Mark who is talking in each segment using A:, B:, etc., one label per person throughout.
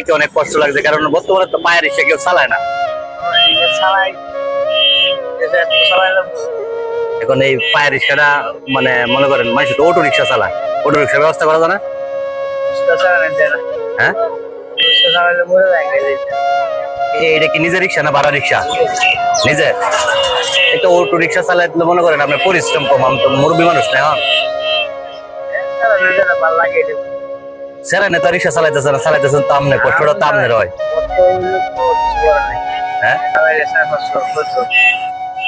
A: দেখে অনেক কষ্ট লাগছে, কারণ বর্তমানে তো পায়ের রিক্সা কেউ চালায় না। এখন এই পায়ের রিক্সাটা মানে মনে করেন মানুষ তো অটো রিক্সা চালায়, অটো রিক্সার ব্যবস্থা করা যায় না? হ্যাঁ, এটা কি নিজের রিক্সা না ভাড়া রিক্সা? নিজের। এটা অটো রিক্সা চালায় মনে করেন আপনার পরিশ্রম কম। আমি তো মুরব্বী মানুষ না এখন, সেরা নেতা রিক্সা চালাইতেছে না, চালাইতেছেন তো আমনে, কষ্টটা তো আমনের হয়। হ্যাঁ,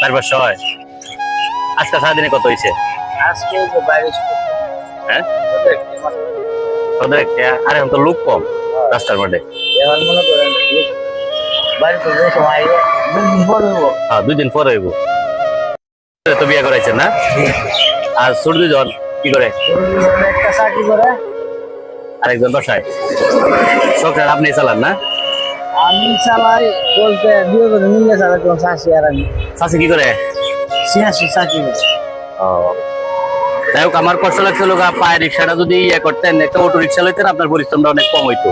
A: 4-500 হয়। আজকে সারাদিনে কত হয়েছে? হ্যাঁ, আর এখন তো লোক কম রাস্তার মধ্যে। হ্যাঁ, 2 দিন পরে হইব। তো বিয়ে করাইছেন না? আর ছোট 2জন কি করে? আরেকজন বাসায়। সংসার আপনি চালান না?
B: আমি চালাই বলতে বিয়ে করে নিয়ে চালাই তোমার শাশি আর আমি।
A: শাশি কি করে?
B: ছিয়াশি চাকরি।
A: যাই হোক, আমার কষ্ট লাগছিল পায়ের রিক্সাটা যদি ইয়ে করতেন, একটা অটো রিক্সা লইতেন, আপনার পরিশ্রমটা অনেক কম হইতো।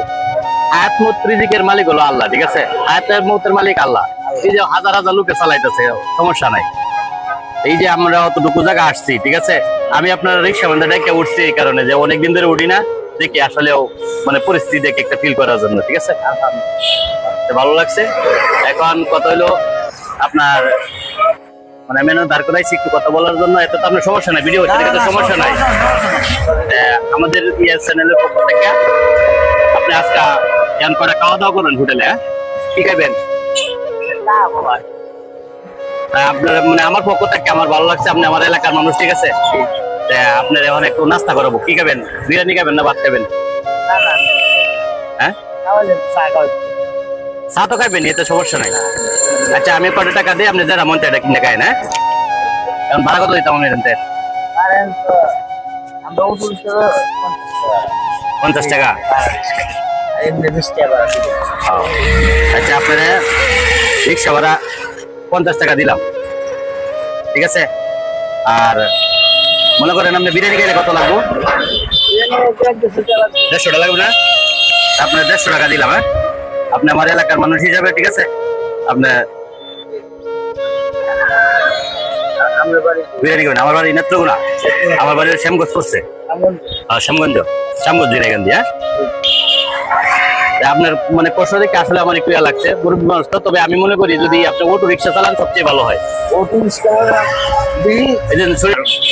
A: হায়াত মত রিজিকের মালিক হলো আল্লাহ, ঠিক আছে? হায়াতের মতের মালিক আল্লাহ। এই যে হাজার হাজার লোকে চালাইতেছে, সমস্যা নাই। এই যে আমরা অতটুকু জায়গা আসছি, ঠিক আছে? আমি আপনার রিক্সা মানে ডেকে উঠছি এই কারণে যে অনেকদিন ধরে উঠি না, দেখি আসলেও মানে পরিস্থিতি দেখে একটা ফিল করার জন্য, ঠিক আছে? ভালো লাগছে। এখন কথা হইলো আপনার মানে মেনু দাঁড় করাইছি একটু কথা বলার জন্য। এত তো আপনার সমস্যা নাই, ভিডিও হচ্ছে তো সমস্যা নাই। আমাদের চ্যানেলের পক্ষ থেকে আপনি আজকে এমন করে খাওয়া দাওয়া করেন হোটেলে, হ্যাঁ? কি খাইবেন? আপনার মানে আমার পক্ষ থেকে আমার ভালো লাগছে, আপনি আমার এলাকার মানুষ, ঠিক আছে? আপনার এখন একটু নাস্তা করাবো। কি খাবেন? বিরিয়ানি খাবেন না ভাত খাবেন? হ্যাঁ, চা তো খাইবেন, এতে সমস্যা নাই। আচ্ছা, আমি কত টাকা দিই, আপনি যারা মন চাইটা কিনে খায় না? এখন ভাড়া কত দিতাম আমি? 50 টাকা। আচ্ছা, আপনার রিক্সা ভাড়া 50 টাকা দিলাম, ঠিক আছে? আর মনে করেন আপনি বিরিয়ানি খাইলে কত লাগবো? 150 টাকা লাগবে না? আপনার 150 টাকা দিলাম। হ্যাঁ, আপনি আমার এলাকার মানুষ হিসাবে, ঠিক আছে? আপনার বিরিয়ানি খাবেন? আমার বাড়ি নেত্রকোনা, আমার বাড়ি শ্যামগঞ্জ করছে। শ্যামগঞ্জ এখান দিয়ে। আপনার মানে কষ্ট দেখে আসলে আমার একটু লাগছে, গরিব মানুষ তো। তবে আমি মনে করি যদি আপনি অটো রিক্সা চালান সবচেয়ে ভালো হয়।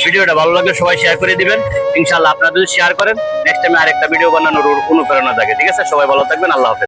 A: ভিডিওটা ভালো লাগলে সবাই শেয়ার করে দিবেন ইনশাল্লাহ। আপনারা যদি শেয়ার করেন, নেক্সট টাইমে আরেকটা ভিডিও বানানোর অনুপ্রেরণা থাকে, ঠিক আছে? সবাই ভালো থাকবেন, আল্লাহ হাফেজ।